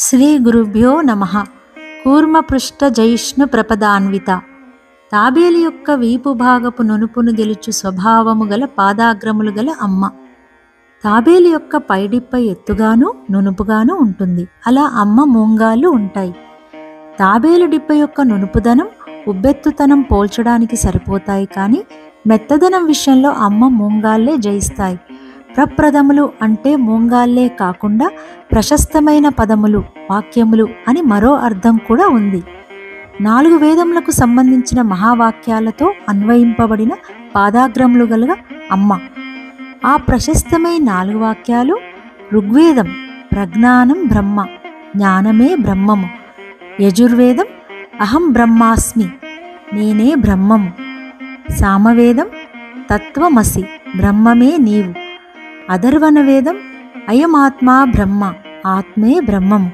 శ్రీ గురుభ్యో నమః. కూర్మపృష్ఠ జైష్ణు ప్రపదాన్విత. తాబేలు యొక్క వీపు భాగపు నునుపును గెలుచు స్వభావము గల పాదాగ్రములు గల అమ్మ. తాబేలు యొక్క పైడిప్ప ఎత్తుగాను నునుపుగాను ఉంటుంది. అలా అమ్మ మూంగాళ్ళు ఉంటాయి. తాబేలు డిప్ప యొక్క నునుపుదనం ఉబ్బెత్తుతనం పోల్చడానికి సరిపోతాయి, కానీ మెత్తదనం విషయంలో అమ్మ మూంగాళ్లే జయిస్తాయి. ప్రప్రదములు అంటే మూంగాళ్లే కాకుండా ప్రశస్తమైన పదములు, వాక్యములు అని మరో అర్థం కూడా ఉంది. 4 వేదములకు సంబంధించిన మహావాక్యాలతో అన్వయింపబడిన పాదాగ్రములు గల అమ్మ. ఆ ప్రశస్తమైన 4 వాక్యాలు: ఋగ్వేదం ప్రజ్ఞానం బ్రహ్మ, జ్ఞానమే బ్రహ్మము. యజుర్వేదం అహం బ్రహ్మాస్మి, నేనే బ్రహ్మము. సామవేదం తత్వమసి, బ్రహ్మమే నీవు. అథర్వణ వేదం అయమాత్మా బ్రహ్మ, ఆత్మే బ్రహ్మము.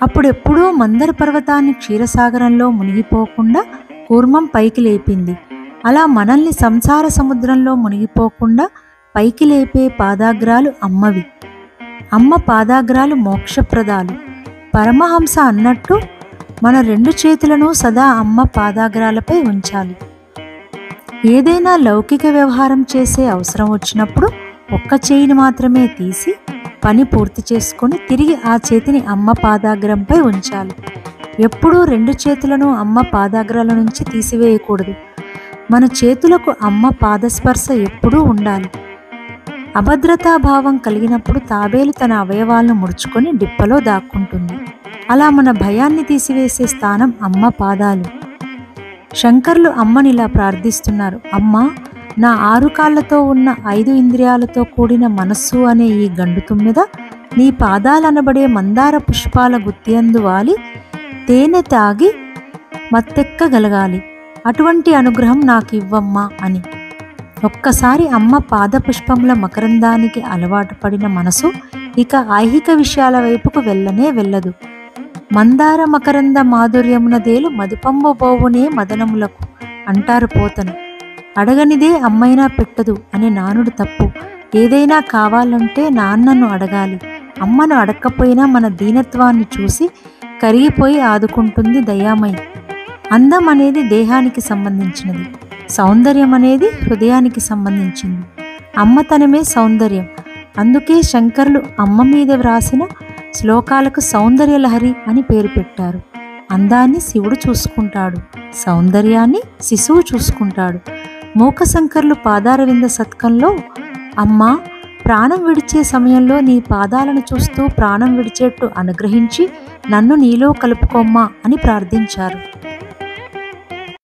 అప్పుడెప్పుడో మందర పర్వతాన్ని క్షీరసాగరంలో మునిగిపోకుండా కూర్మం పైకి లేపింది. అలా మనల్ని సంసార సముద్రంలో మునిగిపోకుండా పైకి లేపే పాదాగ్రాలు అమ్మవి. అమ్మ పాదాగ్రాలు మోక్షప్రదాలు. పరమహంస అన్నట్టు మన 2 చేతులను సదా అమ్మ పాదాగ్రాలపై ఉంచాలి. ఏదైనా లౌకిక వ్యవహారం చేసే అవసరం వచ్చినప్పుడు ఒక్క చేయిని మాత్రమే తీసి పని పూర్తి చేసుకొని తిరిగి ఆ చేతిని అమ్మ పాదాగ్రంపై ఉంచాలి. ఎప్పుడూ 2 చేతులను అమ్మ పాదాగ్రాల నుంచి తీసివేయకూడదు. మన చేతులకు అమ్మ పాదస్పర్శ ఎప్పుడూ ఉండాలి. అభద్రతాభావం కలిగినప్పుడు తాబేలు తన అవయవాలను ముడుచుకొని డిప్పలో దాక్కుంటుంది. అలా మన భయాన్ని తీసివేసే స్థానం అమ్మ పాదాలు. శంకర్లు అమ్మనిలా ప్రార్థిస్తున్నారు: అమ్మ, నా 6 కాళ్లతో ఉన్న 5 ఇంద్రియాలతో కూడిన మనస్సు అనే ఈ గండు తుమ్మెద నీ పాదాలనబడే మందార పుష్పాల గుత్తియందు వాలి తేనె తాగి మత్తెక్కగలగాలి. అటువంటి అనుగ్రహం నాకు ఇవ్వమ్మా అని. ఒక్కసారి అమ్మ పాదపుష్పముల మకరందానికి అలవాటు పడిన మనసు ఇక ఐహిక విషయాల వైపుకు వెళ్ళనే వెళ్ళదు. మందార మకరంద మాధుర్యమునదేలు మదిపంబు బోవునే మదనములకు అంటారు పోతను. అడగనిదే అమ్మైనా పెట్టదు అనే నానుడు తప్పు. ఏదైనా కావాలంటే నాన్నను అడగాలి. అమ్మను అడగకపోయినా మన దీనత్వాన్ని చూసి కరిగిపోయి ఆదుకుంటుంది దయామయి. అందం అనేది దేహానికి సంబంధించినది, సౌందర్యం అనేది హృదయానికి సంబంధించింది. అమ్మతనమే సౌందర్యం. అందుకే శంకరులు అమ్మ మీద వ్రాసిన శ్లోకాలకు సౌందర్యలహరి అని పేరు పెట్టారు. అందాన్ని శివుడు చూసుకుంటాడు, సౌందర్యాన్ని శిశువు చూసుకుంటాడు. మూకశంకర్లు పాదారవింద శతకంలో అమ్మా, ప్రాణం విడిచే సమయంలో నీ పాదాలను చూస్తూ ప్రాణం విడిచేట్టు అనుగ్రహించి నన్ను నీలో కలుపుకోమ్మా అని ప్రార్థించారు.